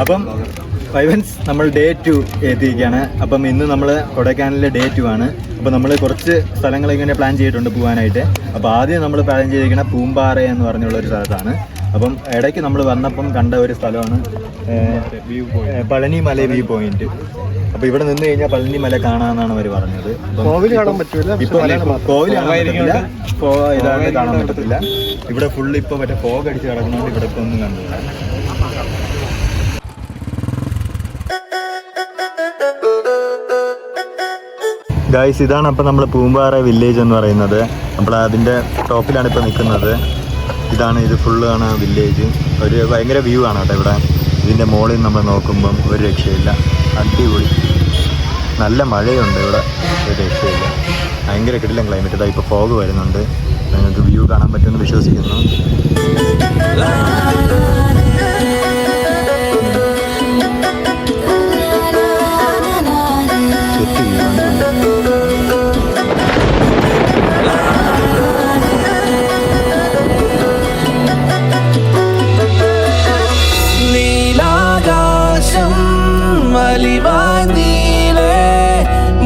അപ്പം ഫൈവൻസ് നമ്മൾ ഡേ 2 എത്തിയിരിക്കുകയാണ്. അപ്പം ഇന്ന് നമ്മൾ കൊടൈക്കനാലിലെ ഡേ 2 ആണ്. അപ്പോൾ നമ്മൾ കുറച്ച് സ്ഥലങ്ങൾ ഇങ്ങനെ പ്ലാൻ ചെയ്തിട്ടുണ്ട് പോകാനായിട്ട്. അപ്പോൾ ആദ്യം നമ്മൾ പ്ലാൻ ചെയ്തിരിക്കുന്ന പൂമ്പാറ എന്ന് പറഞ്ഞുള്ളൊരു സ്ഥലത്താണ്. അപ്പം ഇടയ്ക്ക് നമ്മൾ വന്നപ്പം കണ്ട ഒരു സ്ഥലമാണ് പളനി മല വ്യൂ പോയിന്റ്. അപ്പോൾ ഇവിടെ നിന്ന് കഴിഞ്ഞാൽ പളനി മല കാണാമെന്നാണ് അവർ പറഞ്ഞത്. കോവിൽ കാണാൻ പറ്റില്ല, ഇപ്പോൾ കോവിൽ ഇതാണ് കാണാൻ പറ്റത്തില്ല. ഇവിടെ ഫുള്ള് ഇപ്പോൾ മറ്റേ ഫോഗ് അടിച്ച് കിടക്കുന്നതുകൊണ്ട് ഇവിടെ ഇപ്പോൾ ഒന്നും കണ്ടില്ല. ഗായ്സ്, ഇതാണ് അപ്പോൾ നമ്മൾ പൂമ്പാറ വില്ലേജ് എന്ന് പറയുന്നത്. അപ്പോൾ അതിൻ്റെ ടോപ്പിലാണ് ഇപ്പോൾ നിൽക്കുന്നത്. ഇതാണ്, ഇത് ഫുള്ള് ആണ് വില്ലേജ്. ഒരു ഭയങ്കര വ്യൂ ആണ് കേട്ടോ ഇവിടെ. ഇതിൻ്റെ മുകളിൽ നമ്മൾ നോക്കുമ്പം ഒരു രക്ഷയില്ല, അടിപൊളി. നല്ല മഴയുണ്ട് ഇവിടെ, ഒരു രക്ഷയില്ല. ഭയങ്കര കിടിലൻ ക്ലൈമറ്റ്. ഇതാ ഇപ്പോൾ ഫോഗ് വരുന്നുണ്ട്. നിങ്ങൾക്ക് വ്യൂ കാണാൻ പറ്റുമെന്ന് വിശ്വസിക്കുന്നു.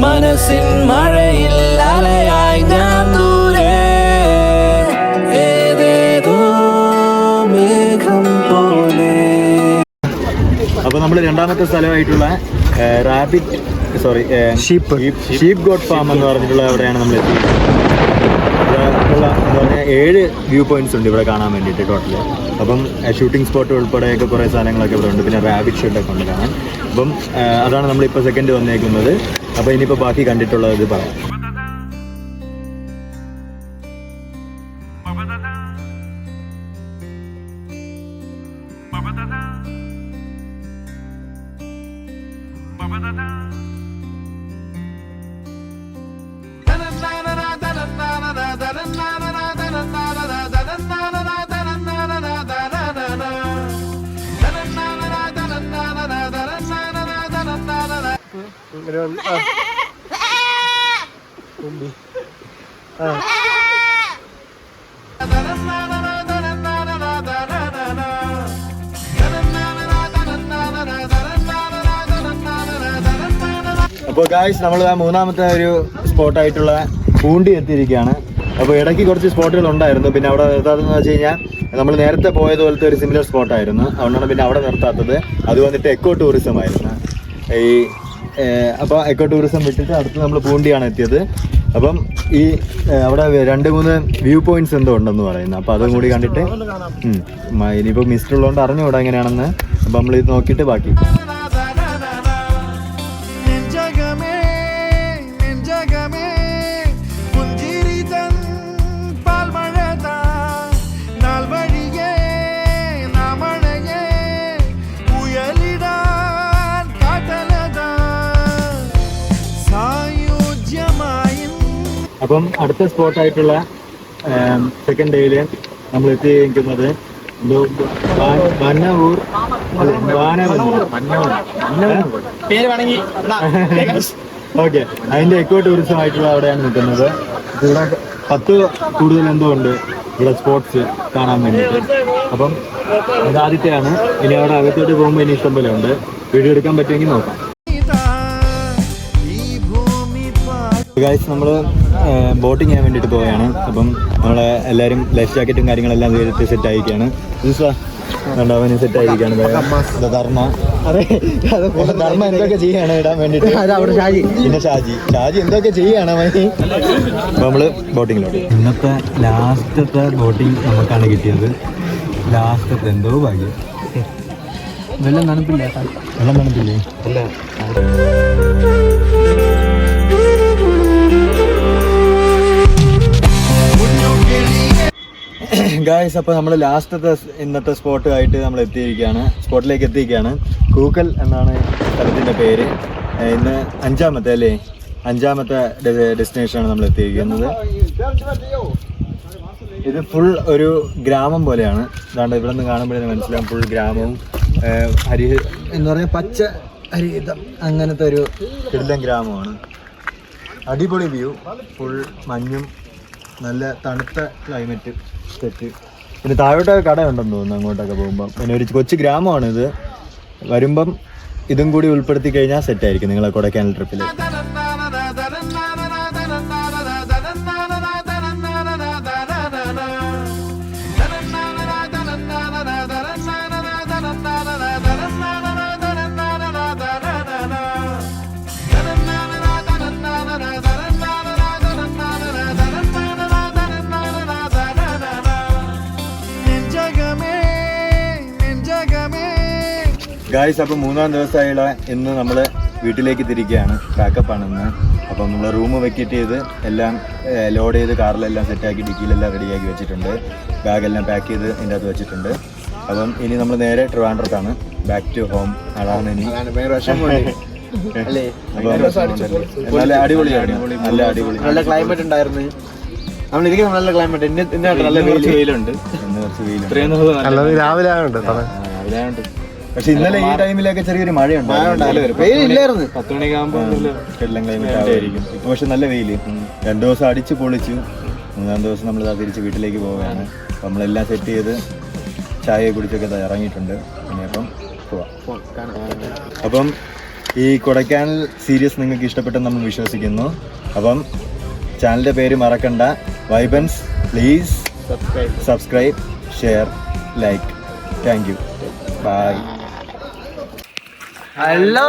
മനസ്സിൻ മഴയിൽ അലയായി ഞാൻ ദൂരെ ഏതേതോ മേഘം പോലെ. അപ്പോൾ നമ്മൾ രണ്ടാമത്തെ സ്ഥലമായിട്ടുള്ള ഷീപ്പ് ഗോട്ട് ഫാം എന്ന് പറഞ്ഞിട്ടുള്ള അവിടെയാണ് നമ്മൾ എത്തിയിരിക്കുന്നത്. ഇവിടെ എന്ന് പറഞ്ഞാൽ 7 വ്യൂ പോയിന്റ്സ് ഉണ്ട് ഇവിടെ കാണാൻ വേണ്ടിയിട്ട് ടോട്ടൽ. അപ്പം ഷൂട്ടിംഗ് സ്പോട്ട് ഉൾപ്പെടെയൊക്കെ കുറേ സ്ഥലങ്ങളൊക്കെ ഇവിടെ ഉണ്ട്. പിന്നെ റാബിറ്റ് ഷെഡൊക്കെ ഉണ്ട് കാണാൻ. അപ്പം അതാണ് നമ്മളിപ്പോൾ സെക്കൻഡ് വന്നേക്കുന്നത്. അപ്പോൾ ഇനിയിപ്പോൾ ബാക്കി കണ്ടിട്ടുള്ളത് ഇത് പറയാം. അപ്പോൾ ഗായ്സ്, നമ്മൾ മൂന്നാമത്തെ ഒരു സ്പോട്ടായിട്ടുള്ള പൂണ്ടി എത്തിയിരിക്കുകയാണ്. അപ്പോൾ ഇടയ്ക്ക് കുറച്ച് സ്പോട്ടുകൾ ഉണ്ടായിരുന്നു. പിന്നെ അവിടെ നിർത്താത്തതെന്ന് വെച്ച് കഴിഞ്ഞാൽ നമ്മൾ നേരത്തെ പോയതുപോലത്തെ ഒരു സിമിലർ സ്പോട്ടായിരുന്നു. അതുകൊണ്ടാണ് പിന്നെ അവിടെ നിർത്താത്തത്. അത് വന്നിട്ട് എക്കോ ടൂറിസം ആയിരുന്നു. അപ്പോൾ എക്കോ ടൂറിസം വിട്ടിട്ട് അടുത്ത് നമ്മൾ പൂണ്ടിയാണ് എത്തിയത്. അപ്പം ഈ അവിടെ 2-3 വ്യൂ പോയിന്റ്സ് എന്തോ ഉണ്ടെന്ന് പറയുന്നത്. അപ്പോൾ അതും കൂടി കണ്ടിട്ട് ഇനിയിപ്പോൾ മിസ്റ്റർ ഉള്ളതുകൊണ്ട് അറിഞ്ഞുകൂടാ എങ്ങനെയാണെന്ന്. അപ്പം നമ്മളിത് നോക്കിയിട്ട് ബാക്കി. അപ്പം അടുത്ത സ്പോട്ടായിട്ടുള്ള സെക്കൻഡ് ഡേയിൽ നമ്മൾ എത്തിയിരിക്കുന്നത് ഓക്കെ, അതിൻ്റെ എക്കോ ടൂറിസം ആയിട്ടുള്ള അവിടെയാണ് നിൽക്കുന്നത്. ഇവിടെ 10 കൂടുതൽ എന്തോ ഉണ്ട് ഇവിടെ സ്പോട്ട്സ് കാണാൻ വേണ്ടിയിട്ട്. അപ്പം ഇത് ആദ്യത്തെയാണ്. ഇനി അവിടെ അകത്തോട്ട് പോകുമ്പോൾ ഇനി ഇഷ്ടം പോലെ ഉണ്ട്. വീഡിയോ എടുക്കാൻ പറ്റുമെങ്കിൽ നോക്കാം. ഗൈസ്, നമ്മൾ ബോട്ടിങ് ചെയ്യാൻ വേണ്ടിയിട്ട് പോവുകയാണ്. അപ്പം നമ്മൾ എല്ലാവരും ലൈഫ് ജാക്കറ്റും കാര്യങ്ങളെല്ലാം ചെയ്തിട്ട് സെറ്റ് ആയിരിക്കുകയാണ്. അവന് സെറ്റ് ആയിരിക്കുകയാണ്. ധർമ്മ ധർമ്മ എന്തൊക്കെ ചെയ്യാണ് ഇടാൻ വേണ്ടിയിട്ട്. പിന്നെ ഷാജി എന്തൊക്കെ ചെയ്യാണ് അവന്. അപ്പം നമ്മൾ ബോട്ടിങ്ങിലോട്ട്. ഇന്നത്തെ ലാസ്റ്റത്തെ ബോട്ടിങ് നമുക്കാണ് കിട്ടിയത്. ലാസ്റ്റത്തെ എന്തോ ഭാഗ്യം. വെള്ളം തണുപ്പില്ലേ? അല്ല. ഗായ്സ്, അപ്പോൾ നമ്മൾ ലാസ്റ്റത്തെ ഇന്നത്തെ സ്പോട്ടിലേക്ക് എത്തിയിരിക്കുകയാണ്. കൂക്കൽ എന്നാണ് സ്ഥലത്തിൻ്റെ പേര്. ഇന്ന് അഞ്ചാമത്തെ ഡെസ്റ്റിനേഷനാണ് നമ്മൾ എത്തിയിരിക്കുന്നത്. ഇത് ഫുൾ ഒരു ഗ്രാമം പോലെയാണ്. അതാണ്ട് ഇവിടെ നിന്ന് കാണുമ്പോഴേ മനസ്സിലാവും ഫുൾ ഗ്രാമവും എന്ന് പറഞ്ഞാൽ പച്ച ഹരിതം അങ്ങനത്തെ ഒരു കിടിലൻ ഗ്രാമമാണ്. അടിപൊളി വ്യൂ, ഫുൾ മഞ്ഞും നല്ല തണുത്ത ക്ലൈമറ്റ് സെറ്റ്. പിന്നെ താഴോട്ടൊക്കെ കടയുണ്ടെന്ന് തോന്നുന്നു അങ്ങോട്ടൊക്കെ പോകുമ്പം. പിന്നെ ഒരു കൊച്ചു ഗ്രാമമാണിത്. വരുമ്പം ഇതും കൂടി ഉൾപ്പെടുത്തി കഴിഞ്ഞാൽ സെറ്റായിരിക്കും നിങ്ങളെ കൊടൈക്കനാൽ ട്രിപ്പിൽ. ഗായ്സ്, അപ്പോൾ 3-ാം ദിവസമായുള്ള ഇന്ന് നമ്മൾ വീട്ടിലേക്ക് തിരിക്കുകയാണ്. പാക്കപ്പാണ് ഇന്ന്. അപ്പം നമ്മൾ റൂം വെക്കേറ്റ് ചെയ്ത് എല്ലാം ലോഡ് ചെയ്ത് കാറിലെല്ലാം സെറ്റാക്കി ഡിക്കിയിലെല്ലാം റെഡിയാക്കി വെച്ചിട്ടുണ്ട്. ബാഗെല്ലാം പാക്ക് ചെയ്ത് ഇതിൻ്റെ അകത്ത് വെച്ചിട്ടുണ്ട്. അപ്പം ഇനി നമ്മൾ നേരെ ട്രിവാൻഡ്രത്താണ്, ബാക്ക് ടു ഹോം. അതാണ് ഇനി. നല്ല അടിപൊളിയാണ്, നല്ല ക്ലൈമറ്റ് ഉണ്ടായിരുന്നു. നമ്മളിരിക്കുന്ന നല്ല ക്ലൈമറ്റ്. നല്ല വെയിലുണ്ട്. രാവിലെ ആയുണ്ട്. പക്ഷെ ഇന്നലെ ഈ ടൈമിലൊക്കെ ചെറിയൊരു മഴയുണ്ട്. വെയിലില്ലായിരുന്നു. 10 മണിയാകുമ്പോൾ എല്ലാം ക്ലൈമറ്റ് ആയിരിക്കും. ഇപ്പൊ പക്ഷെ നല്ല വെയില്. 2 ദിവസം അടിച്ച് പൊളിച്ചു. 3-ാം ദിവസം നമ്മൾ തിരിച്ച് വീട്ടിലേക്ക് പോവുകയാണ്. അപ്പം നമ്മളെല്ലാം സെറ്റ് ചെയ്ത് ചായ കുടിച്ചൊക്കെ ഇറങ്ങിയിട്ടുണ്ട്. ഇനിയപ്പം പോവാം. അപ്പം ഈ കൊടൈക്കനാൽ സീരീസ് നിങ്ങൾക്ക് ഇഷ്ടപ്പെട്ടെന്ന് നമ്മൾ വിശ്വസിക്കുന്നു. അപ്പം ചാനലിൻ്റെ പേര് മറക്കണ്ട, വൈബൻസ്. Please subscribe, share, like. Thank you. Bye. Hello.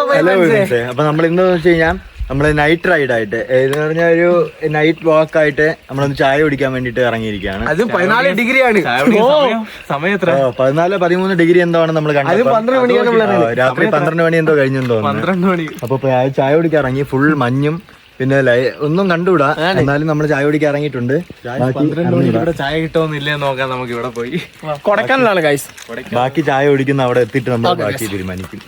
അപ്പൊ നമ്മൾ ഇന്ന് വെച്ച് കഴിഞ്ഞാൽ നമ്മള് നൈറ്റ് റൈഡ് ആയിട്ട് എന്ന് പറഞ്ഞ ഒരു നൈറ്റ് വാക്ക് ആയിട്ട് നമ്മളൊന്ന് ചായ കുടിക്കാൻ വേണ്ടിട്ട് ഇറങ്ങിയിരിക്കുകയാണ്. അത് 14 ഡിഗ്രിയാണ് സമയം. 14-13 ഡിഗ്രി എന്തോ ആണ് നമ്മൾ കണ്ടത്. രാത്രി 12 മണി എന്തോ കഴിഞ്ഞെന്തോ. അപ്പൊ ചായ കുടിക്കാൻ ഇറങ്ങി. ഫുൾ മഞ്ഞും പിന്നെ ഒന്നും കണ്ടുകൂടാ. എന്നാലും നമ്മൾ ചായ കുടിക്കാൻ ഇറങ്ങിയിട്ടുണ്ട്. ചായ കിട്ടുമെന്നില്ലേ നോക്കാം നമുക്ക് ഇവിടെ പോയി. കൊടൈക്കനാലാണ് ഗൈസ്. ബാക്കി ചായ കുടിക്കുന്ന അവിടെ എത്തിയിട്ട് നമ്മൾ ബാക്കി തീരുമാനിക്കും.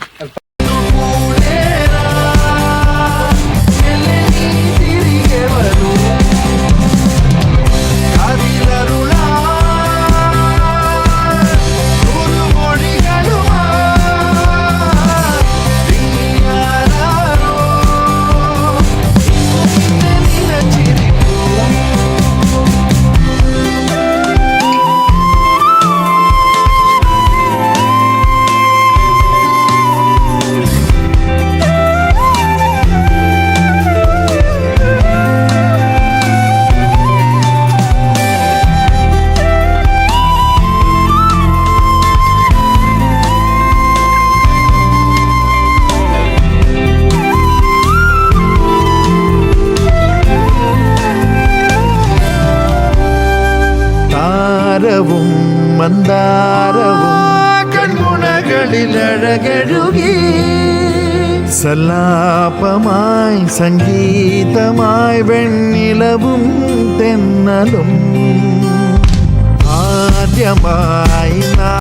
മന്ദാരവും കൺമുണകളിലഴകഴുകി സല്ലാപമായി സംഗീതമായി വെണ്ണിലവും തെന്നലും ആദ്യമായി